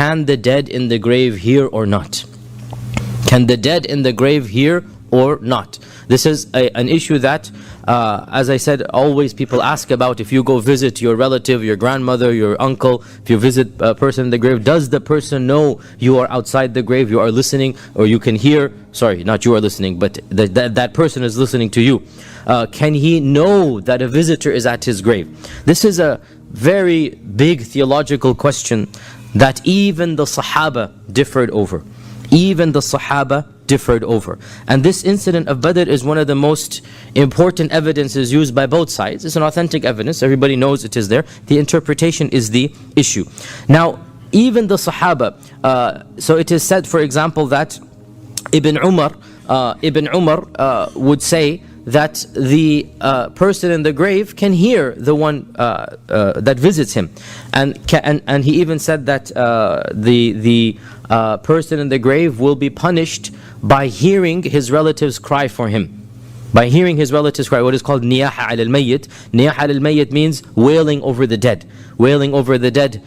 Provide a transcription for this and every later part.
can the dead in the grave hear or not? Can the dead in the grave hear or not? This is an issue that, as I said, always people ask about. If you go visit your relative, your grandmother, your uncle, if you visit a person in the grave, does the person know you are outside the grave, you are listening, or you can hear? Sorry, not you are listening, but that person is listening to you. Can he know that a visitor is at his grave? This is a very big theological question that even the Sahaba differed over. Even the Sahaba differed over. And this incident of Badr is one of the most important evidences used by both sides. It's an authentic evidence. Everybody knows it is there. The interpretation is the issue. Now, even the Sahaba, so it is said, for example, that Ibn Umar would say that the person in the grave can hear the one that visits him, and he even said that the person in the grave will be punished by hearing his relatives cry for him. By hearing his relatives cry, what is called niyaha al-mayyit. Niyaha al-mayyit means wailing over the dead. Wailing over the dead,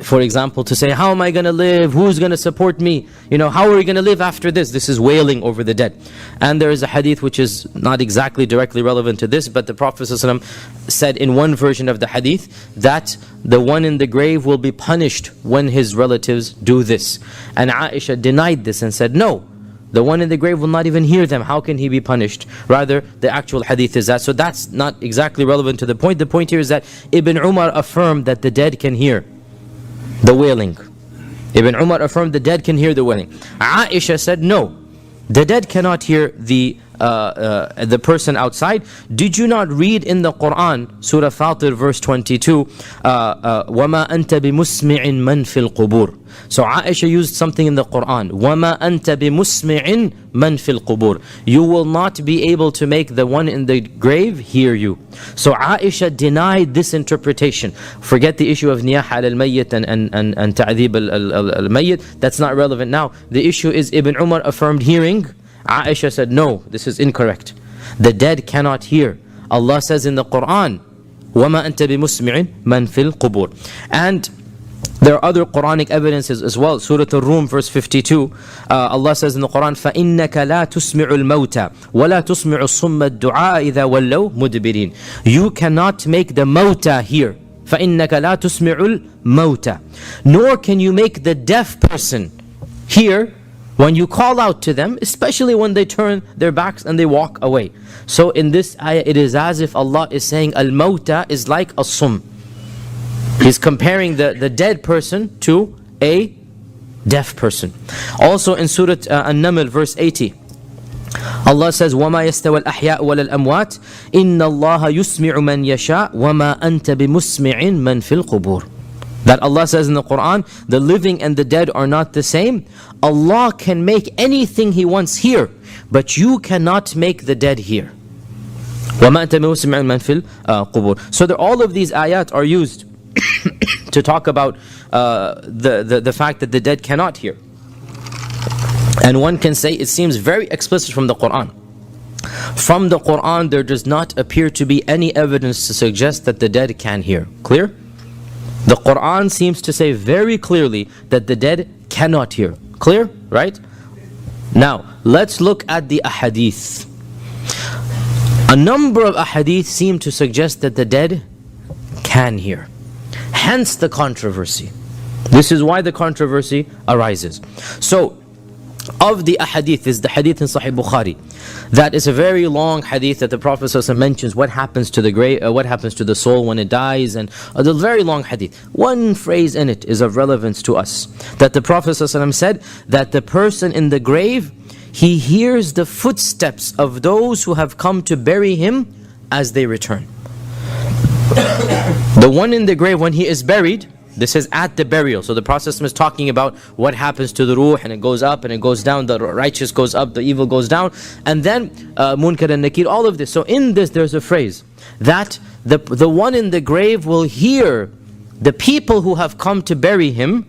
for example, to say, how am I going to live? Who's going to support me? You know, how are we going to live after this? This is wailing over the dead. And there is a hadith which is not exactly directly relevant to this, but the Prophet ﷺ said in one version of the hadith that the one in the grave will be punished when his relatives do this. And Aisha denied this and said, no, the one in the grave will not even hear them. How can he be punished? Rather, the actual hadith is that. So that's not exactly relevant to the point. The point here is that Ibn Umar affirmed that the dead can hear the wailing. Ibn Umar affirmed the dead can hear the wailing. Aisha said, no, the dead cannot hear the person outside. Did you not read in the Quran, Surah Fatir, verse 22, وَمَا أَنْتَ بِمُسْمِعٍ مَنْ فِي الْقُبُورِ. So Aisha used something in the Quran, وَمَا أَنْتَ بِمُسْمِعٍ مَنْ فِي الْقُبُورِ. You will not be able to make the one in the grave hear you. So Aisha denied this interpretation. Forget the issue of niyah al-mayyit and ta'dhib al-mayyit. That's not relevant now. The issue is Ibn Umar affirmed hearing. Aisha said, no, this is incorrect. The dead cannot hear. Allah says in the Quran, وَمَا أَنْتَ بِمُسْمِعٍ مَنْ فِي الْقُبُورِ. And there are other Quranic evidences as well. Surah Al-Rum, verse 52, Allah says in the Quran, فَإِنَّكَ لَا تُسْمِعُ الْمَوْتَى وَلَا تُسْمِعُ الصُّمَّ الدُّعَاءَ إِذَا وَلَّوْا مُدْبِرِينَ. You cannot make the mawta hear. فَإِنَّكَ لَا تُسْمِعُ الْمَوْتَى. Nor can you make the deaf person hear when you call out to them, especially when they turn their backs and they walk away. So in this ayah, it is as if Allah is saying, al-mawta is like a sum. He's comparing the dead person to a deaf person. Also in Surah An-Naml, verse 80, Allah says, وَمَا يَسْتَوَى الْأَحْيَاءُ وَلَا الْأَمْوَاتِ إِنَّ اللَّهَ يُسْمِعُ مَنْ يَشَاءُ وَمَا أَنْتَ بِمُسْمِعٍ مَنْ فِي الْقُبُورِ. That Allah says in the Quran, the living and the dead are not the same. Allah can make anything He wants here, but you cannot make the dead hear. وَمَا أَنْتَ بِمُسْمِعٍ مَنْ فِي الْقُبُورِ. So all of these ayat are used to talk about the fact that the dead cannot hear. And one can say it seems very explicit from the Quran. From the Quran, there does not appear to be any evidence to suggest that the dead can hear. Clear? The Quran seems to say very clearly that the dead cannot hear. Clear? Right? Now, let's look at the ahadith. A number of ahadith seem to suggest that the dead can hear. Hence the controversy. This is why the controversy arises. So, of the ahadith is the hadith in Sahih Bukhari. That is a very long hadith that the Prophet ﷺ mentions what happens to the grave, what happens to the soul when it dies, and a very long hadith. One phrase in it is of relevance to us. That the Prophet ﷺ said that the person in the grave, he hears the footsteps of those who have come to bury him as they return. The one in the grave, when he is buried, this is at the burial. So the Prophet is talking about what happens to the ruh, and it goes up and it goes down. The righteous goes up, the evil goes down. And then Munkar and Nakir, all of this. So in this there's a phrase that the one in the grave will hear the people who have come to bury him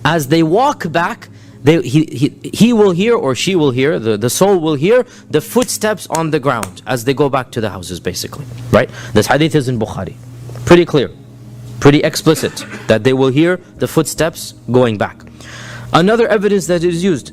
as they walk back. He will hear, or she will hear, the soul will hear the footsteps on the ground as they go back to the houses, basically. Right? This hadith is in Bukhari. Pretty clear. pretty explicit, that they will hear the footsteps going back. Another evidence that is used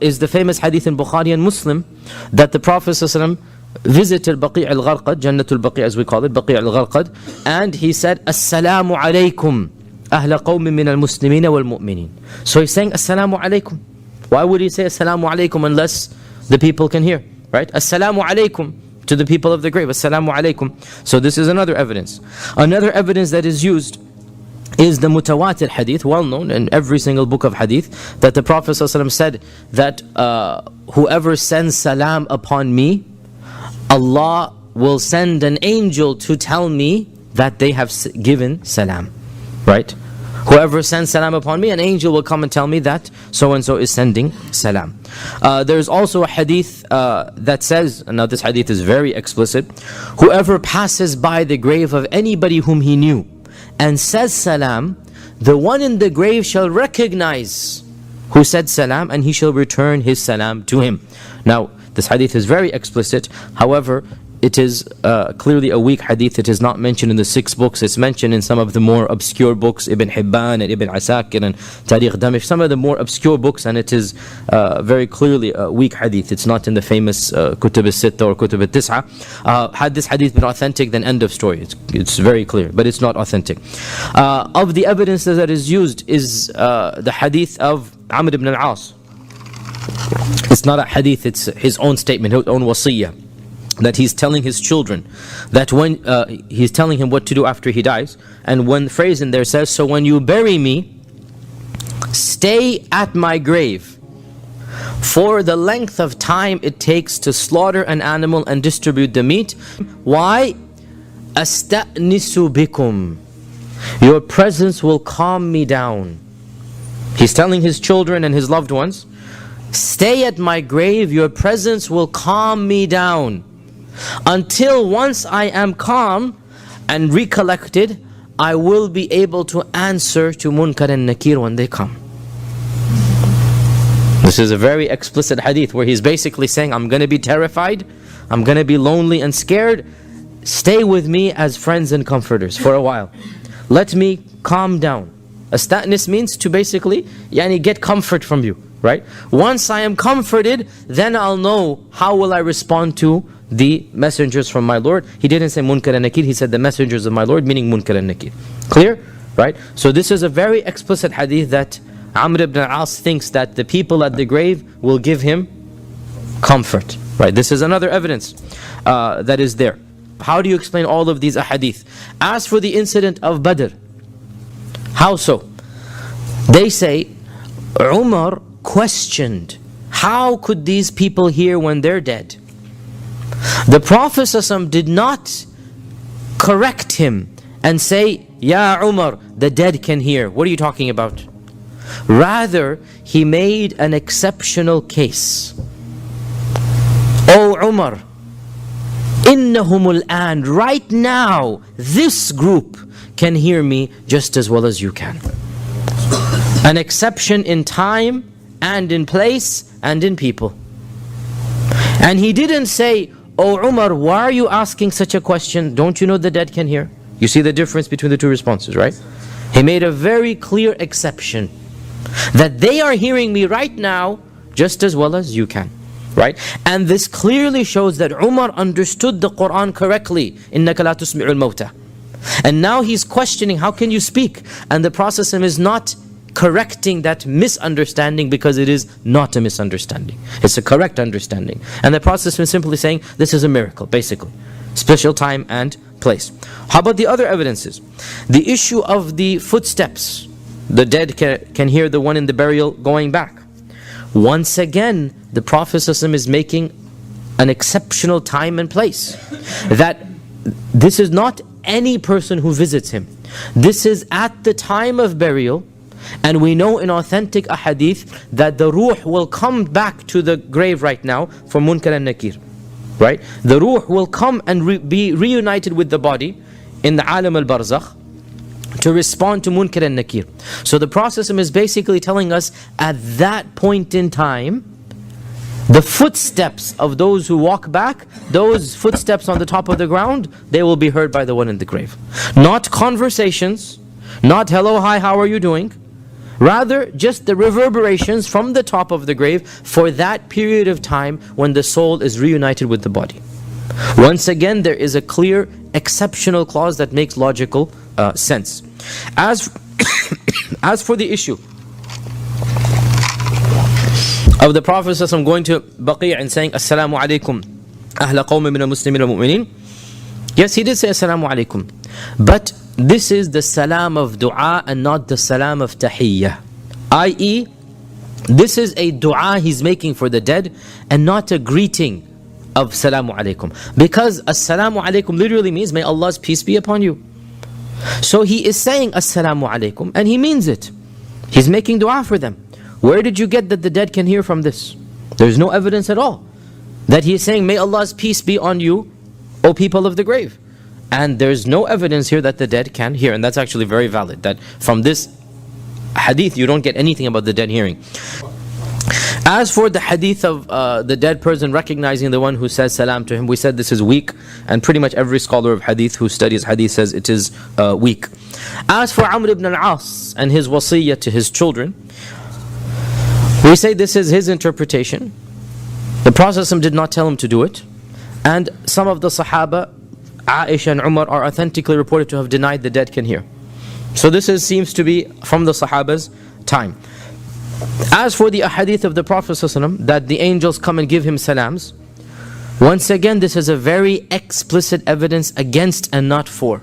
is the famous hadith in Bukhari and Muslim that the Prophet ﷺ visited Baqi' al-Gharqad, Jannatul Baqi' as we call it, Baqi' al-Gharqad, and he said, Assalamu alaykum, ahla qawmin min al-muslimina wal-mu'minin. So he's saying, Assalamu alaykum. Why would he say Assalamu alaykum unless the people can hear, right? Assalamu alaykum to the people of the grave, Assalamu alaykum. So this is another evidence. Another evidence that is used is the mutawatir hadith, well known in every single book of hadith, that the Prophet ﷺ said that whoever sends salam upon me, Allah will send an angel to tell me that they have given salam, right? Whoever sends salam upon me, an angel will come and tell me that so-and-so is sending salam. There's also a hadith that says, now this hadith is very explicit, whoever passes by the grave of anybody whom he knew and says salam, the one in the grave shall recognize who said salam and he shall return his salam to him. Now, this hadith is very explicit. However, it is clearly a weak hadith. It is not mentioned in the 6 books. It's mentioned in some of the more obscure books, Ibn Hibban and Ibn Asakir and Tariq Damashq, some of the more obscure books, and it is very clearly a weak hadith. It's not in the famous Kutub al-Sitta or Kutub al-Tis'a. Had this hadith been authentic, then end of story. It's very clear, but it's not authentic. Of the evidences that is used is the hadith of Amr ibn al-As. It's not a hadith, it's his own statement, his own wasiyah, that he's telling his children that when he's telling him what to do after he dies, and one phrase in there says, so when you bury me, stay at my grave for the length of time it takes to slaughter an animal and distribute the meat. Why? Asta'nisu bikum, your presence will calm me down. He's telling his children and his loved ones, stay at my grave, your presence will calm me down. Until once I am calm and recollected, I will be able to answer to Munkar and Nakir when they come. This is a very explicit hadith where he's basically saying, I'm going to be terrified, I'm going to be lonely and scared. Stay with me as friends and comforters for a while. Let me calm down. Asta'nis means to basically get comfort from you, right? Once I am comforted, then I'll know how will I respond to the messengers from my Lord. He didn't say Munkar and Nakir, he said the messengers of my Lord, meaning Munkar and Nakir. Clear? Right? So this is a very explicit hadith that Amr ibn al-As thinks that the people at the grave will give him comfort. Right? This is another evidence that is there. How do you explain all of these ahadith? As for the incident of Badr, how so? They say Umar questioned, how could these people hear when they're dead? The Prophet ﷺ did not correct him and say, Ya Umar, the dead can hear. What are you talking about? Rather, he made an exceptional case. Oh Umar, innahum al-an, right now, this group can hear me just as well as you can. An exception in time and in place and in people. And he didn't say, oh Umar, why are you asking such a question? Don't you know the dead can hear? You see the difference between the two responses, right? He made a very clear exception that they are hearing me right now just as well as you can, right? And this clearly shows that Umar understood the Quran correctly. إِنَّكَ لَا تُسْمِعُ الْمَوْتَى. And now he's questioning, how can you speak? And the Prophet is not correcting that misunderstanding, because it is not a misunderstanding. It's a correct understanding. And the Prophet is simply saying, this is a miracle, basically. Special time and place. How about the other evidences? The issue of the footsteps. The dead can hear the one in the burial going back. Once again, the Prophet is making an exceptional time and place. That this is not any person who visits him. This is at the time of burial. And we know in authentic ahadith that the ruh will come back to the grave right now for Munkar and Nakir. Right? The ruh will come and be reunited with the body in the alam al-barzakh to respond to Munkar and Nakir. So the Prophet is basically telling us at that point in time, The footsteps of those who walk back, those footsteps on the top of the ground, they will be heard by the one in the grave. Not conversations, not hello, hi, how are you doing? Rather, just the reverberations from the top of the grave for that period of time when the soul is reunited with the body. Once again, there is a clear exceptional clause that makes logical sense. As for the issue of the Prophet ﷺ going to Baqi' and saying Assalamu alaikum ahla qawmi min al-muslimin al-mu'minin, yes, he did say Assalamu alaikum, but this is the salam of dua and not the salam of tahiyyah, i.e. this is a dua he's making for the dead and not a greeting of Salamu alaikum, because Assalamu alaikum literally means may Allah's peace be upon you. So he is saying Assalamu alaikum and he means it. He's making dua for them. Where did you get that the dead can hear from this? There's no evidence at all that he is saying may Allah's peace be on you, O people of the grave. And there's no evidence here that the dead can hear, and that's actually very valid, that from this hadith you don't get anything about the dead hearing. As for the hadith of the dead person recognizing the one who says salam to him, we said this is weak, and pretty much every scholar of hadith who studies hadith says it is weak. As for Amr ibn al-As and his wasiyyah to his children, we say this is his interpretation. The Prophet did not tell him to do it, and some of the Sahaba, Aisha and Umar, are authentically reported to have denied the dead can hear. So this seems to be from the Sahaba's time. As for the ahadith of the Prophet ﷺ, that the angels come and give him salams, once again this is a very explicit evidence against and not for.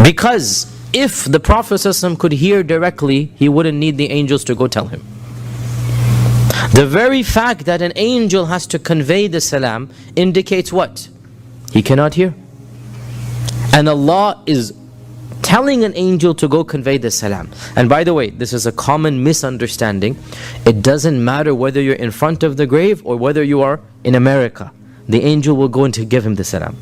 Because if the Prophet ﷺ could hear directly, he wouldn't need the angels to go tell him. The very fact that an angel has to convey the salam indicates what? He cannot hear. And Allah is telling an angel to go convey the salam. And by the way, this is a common misunderstanding. It doesn't matter whether you're in front of the grave or whether you are in America. The angel will go in to give him the salam.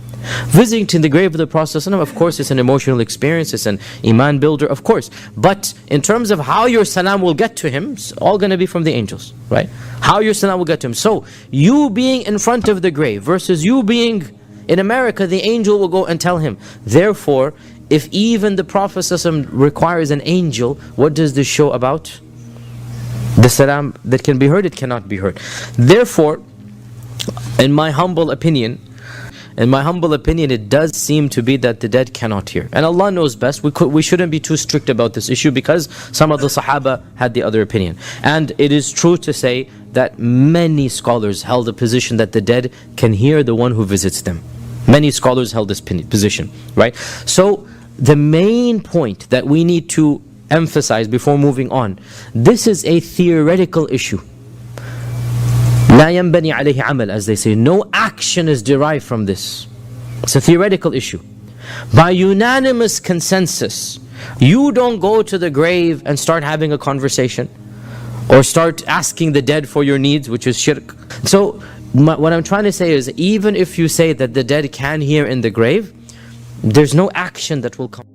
Visiting the grave of the Prophet ﷺ, of course, it's an emotional experience, it's an iman builder, of course. But in terms of how your salam will get to him, it's all going to be from the angels, right? How your salam will get to him. So, you being in front of the grave versus you being in America, the angel will go and tell him. Therefore, if even the Prophet ﷺ requires an angel, what does this show about the salam that can be heard? It cannot be heard. Therefore, in my humble opinion, it does seem to be that the dead cannot hear. And Allah knows best. We shouldn't be too strict about this issue because some of the Sahaba had the other opinion. And it is true to say that many scholars held the position that the dead can hear the one who visits them. Many scholars held this position, right? So, the main point that we need to emphasize before moving on, this is a theoretical issue. لا ينبني عليه عمل, as they say. No action is derived from this. It's a theoretical issue. By unanimous consensus, you don't go to the grave and start having a conversation or start asking the dead for your needs, which is shirk. So, what I'm trying to say is, even if you say that the dead can hear in the grave, there's no action that will come.